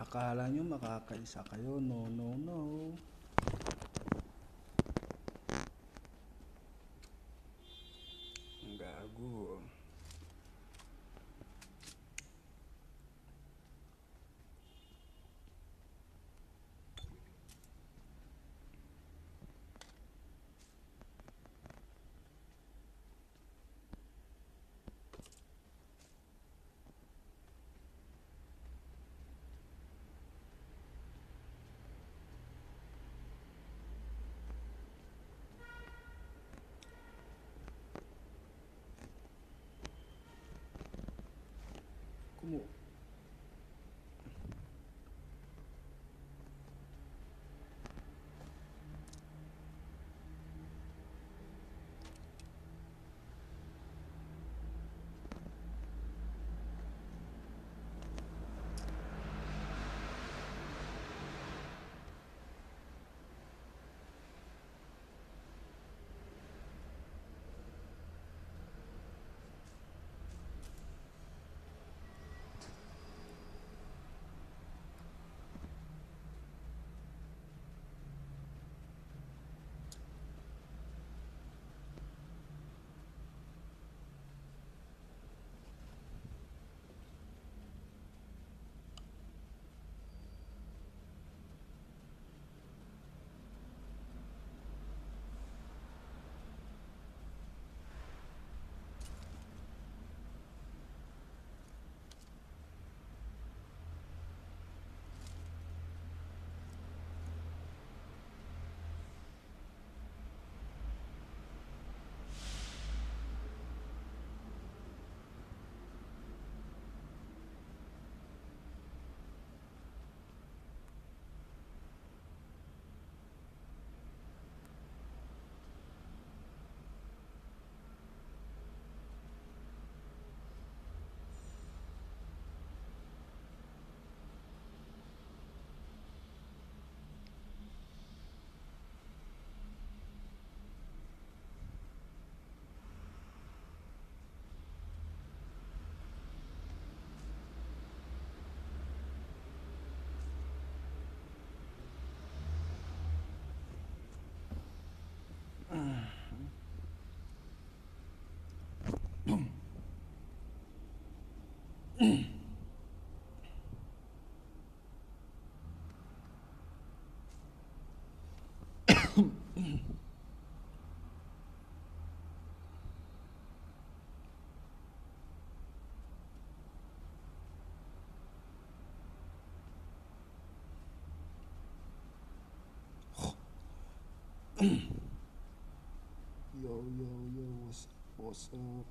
Akala nyo makakaisa kayo. No, no, no. Ang gago. Kumu. Yo, yo, yo, what's up?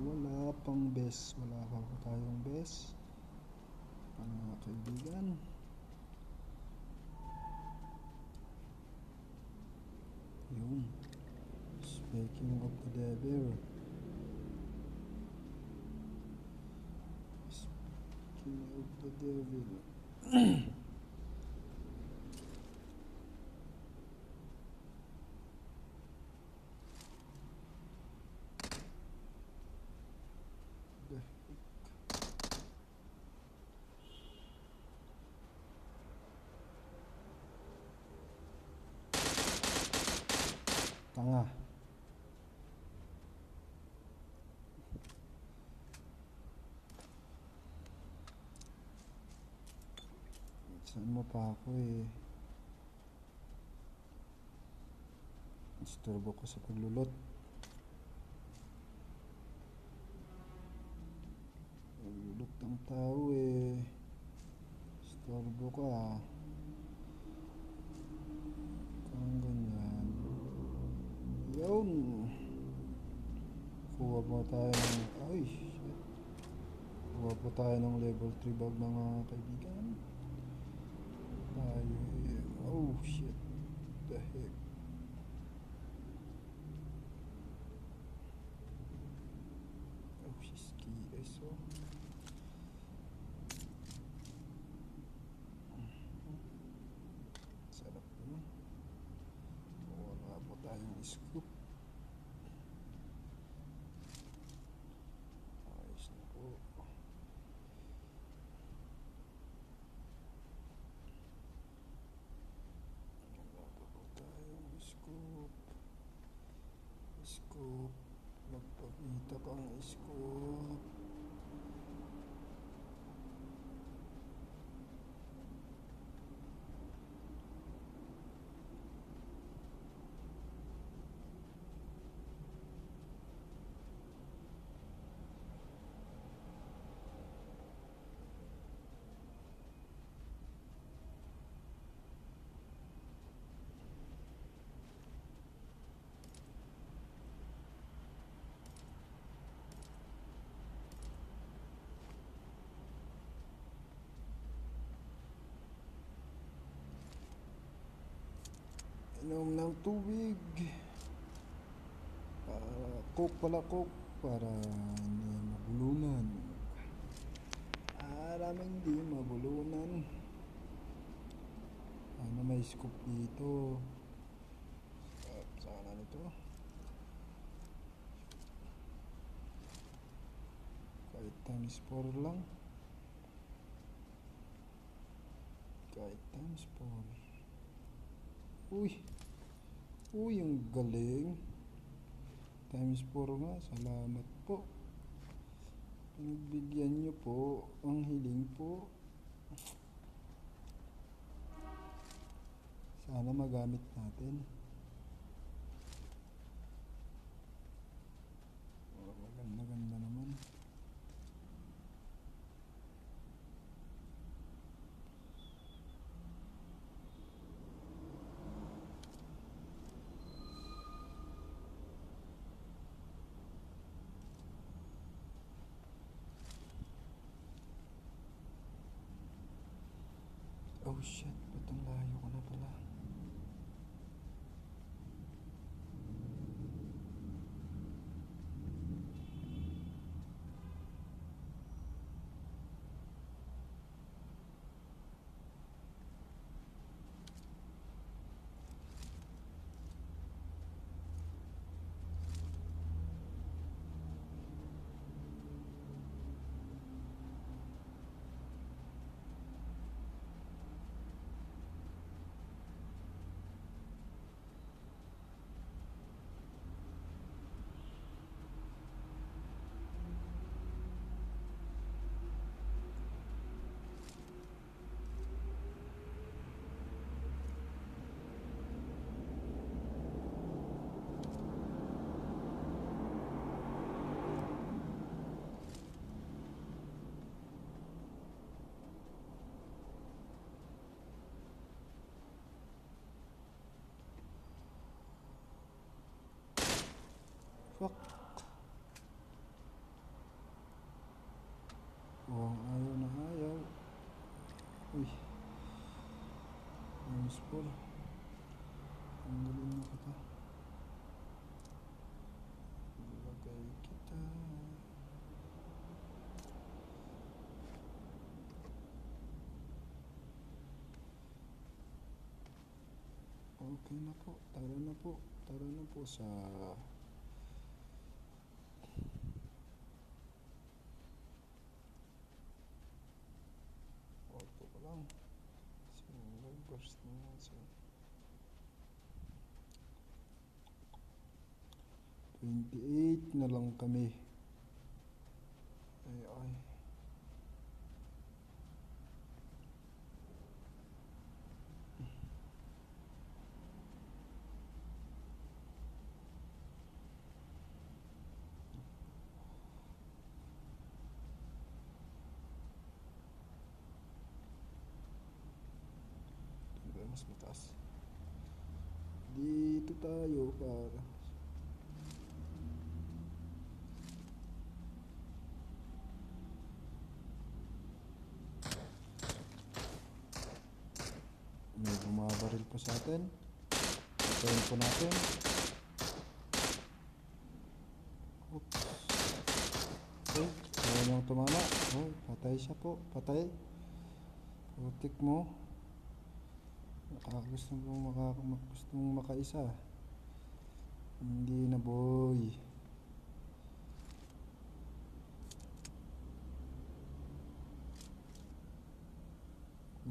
Wala pang best. Wala pa po tayong best. Mga kaibigan. Yun. Speaking of the devil. Speaking of the devil. Tanga. Saan mo pa ako eh. Istorbo ko sa paglulot. Paglulot ng tao eh. Istorbo ka. Kung ganyan. Yun. Kuha mo tayo ng... Ay, shit. Kuha Takbo tayo ng level 3 bag mga kaibigan. Tayo, oh shit, the heck. Oh, shiski eso. Sarap naman. Wala po tayong scoop. Ayos na po. Wala po tayong scoop. Scoop. Magpakita pang scoop. Inom ng tubig. Coke pala, Coke. Para hindi mabulunan. Hindi mabulunan. Ano may scoop dito? Sana nito. Kahit times 4 lang. Kahit times 4. Uy! Uy, ang galing. Times 4 nga. Salamat po. Pinagbigyan nyo po ang hiling po. Sana magamit natin. Maganda naman. Oh shit, ba't ang layo ko na pala? Fuck. Oh, ayaw na ayaw. Uy. Times 4. Ang galing na kita. Lagay kita. Okay na po. Tara na po. Tara na po sa... Auto ko lang. Single burst na sa... 28 na lang kami. Ay ay. Mas mataas. Dito tayo para baril po sa atin. Patayin po natin. Oops. Okay, ayaw niyang tumama. Oh, patay siya po, patay. Putik mo. Gusto mong makaisa. Hindi na, boy.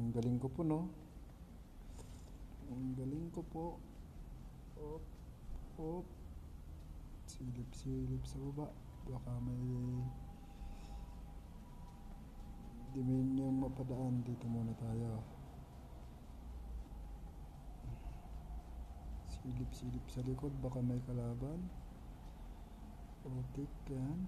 Ang galing ko po, no? Ang galing ko po. Op, op. Silip sa baba. Baka may Dominion mapadaan. Dito muna tayo. Silip sa likod. Baka may kalaban. Putik yan.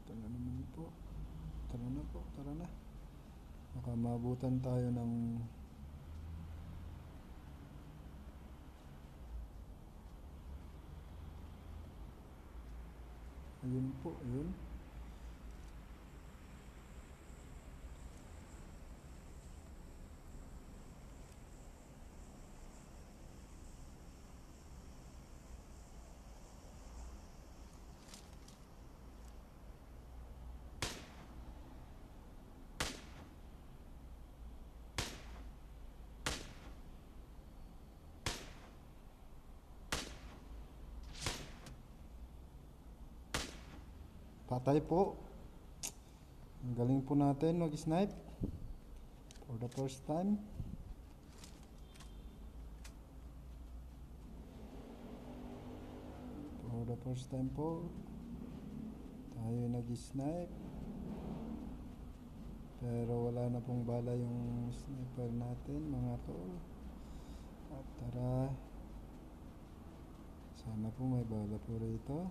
Ito na naman po. Tara na po, tara na. Baka maabutan tayo ng ayun po, ayun. Patay po. Ang galing po natin mag-snipe. For the first time. For the first time po. Tayo nag-snipe. Pero wala na pong bala yung sniper natin, mga tol. At tara. Sana po may bala po rito.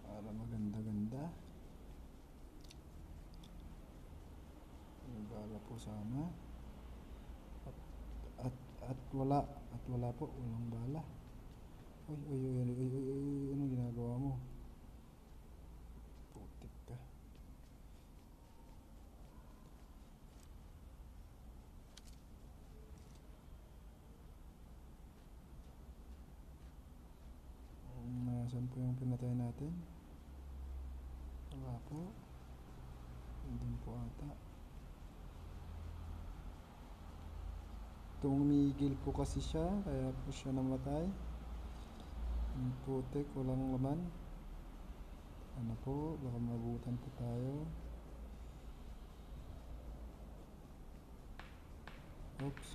Para maganda-ganda. May bala po sana. At wala po, walang bala. Uy, anong ginagawa mo? Putik ka. Nasaan po yung pinatay natin? Wala po. Hindi po ata. Tumigil po kasi siya, kaya po siya namatay. Ang putik, walang laman. Ano po, baka mabutan po tayo. Oops.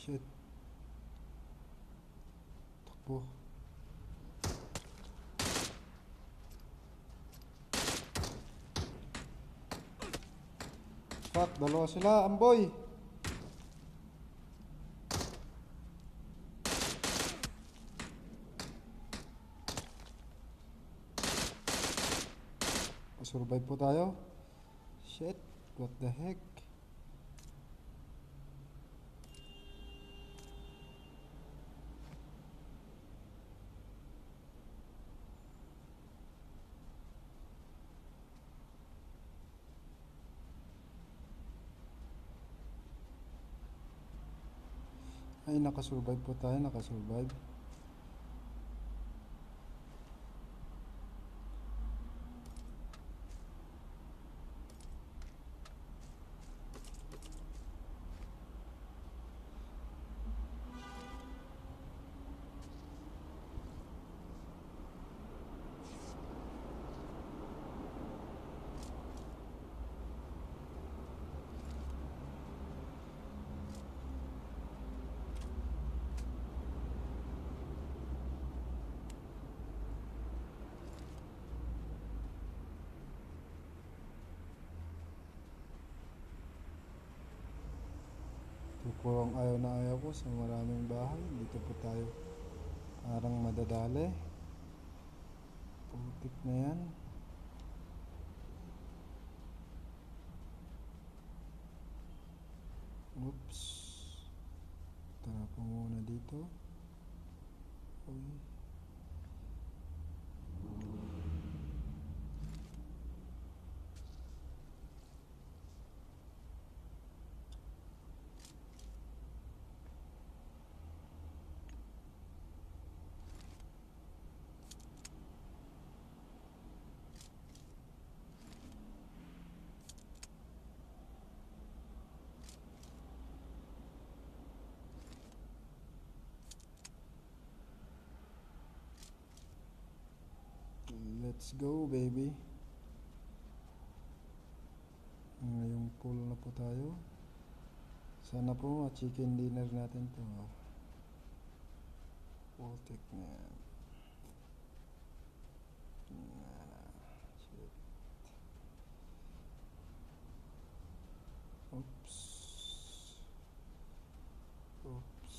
Shit. Takbo. Fuck, dalawa sila, amboy. Survive po tayo. Shit, what the heck? Ay, nakasurvive po tayo, nakasurvive. Kung ayaw na ayaw ko sa maraming bahay, dito po tayo. Parang madadali. Putik na yan. Oops. Tara po muna dito. Uy. Let's go, baby. Ngayong pool na po tayo. Sana po chicken dinner natin to. Putik na yan. Shit. Oops. Oops.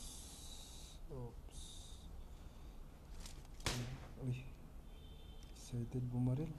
Oops. Uy. Excited bumaril.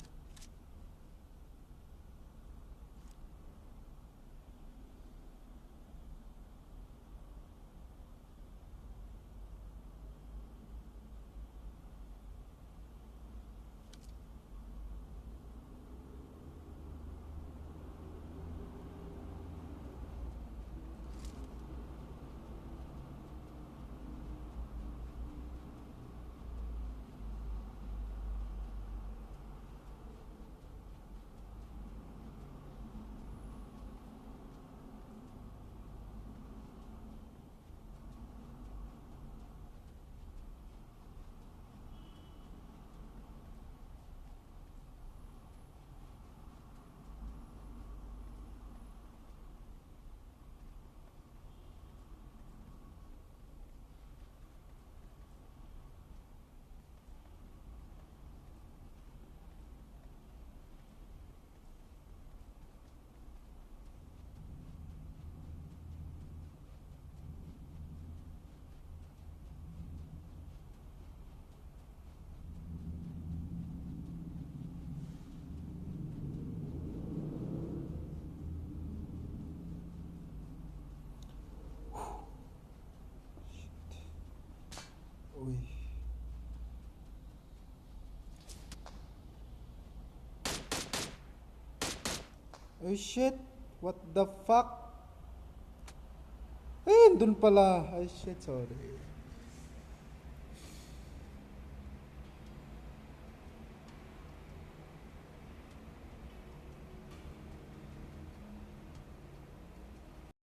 Uy. Oh shit. What the fuck? Eh, dun pala. Ay shit, sorry.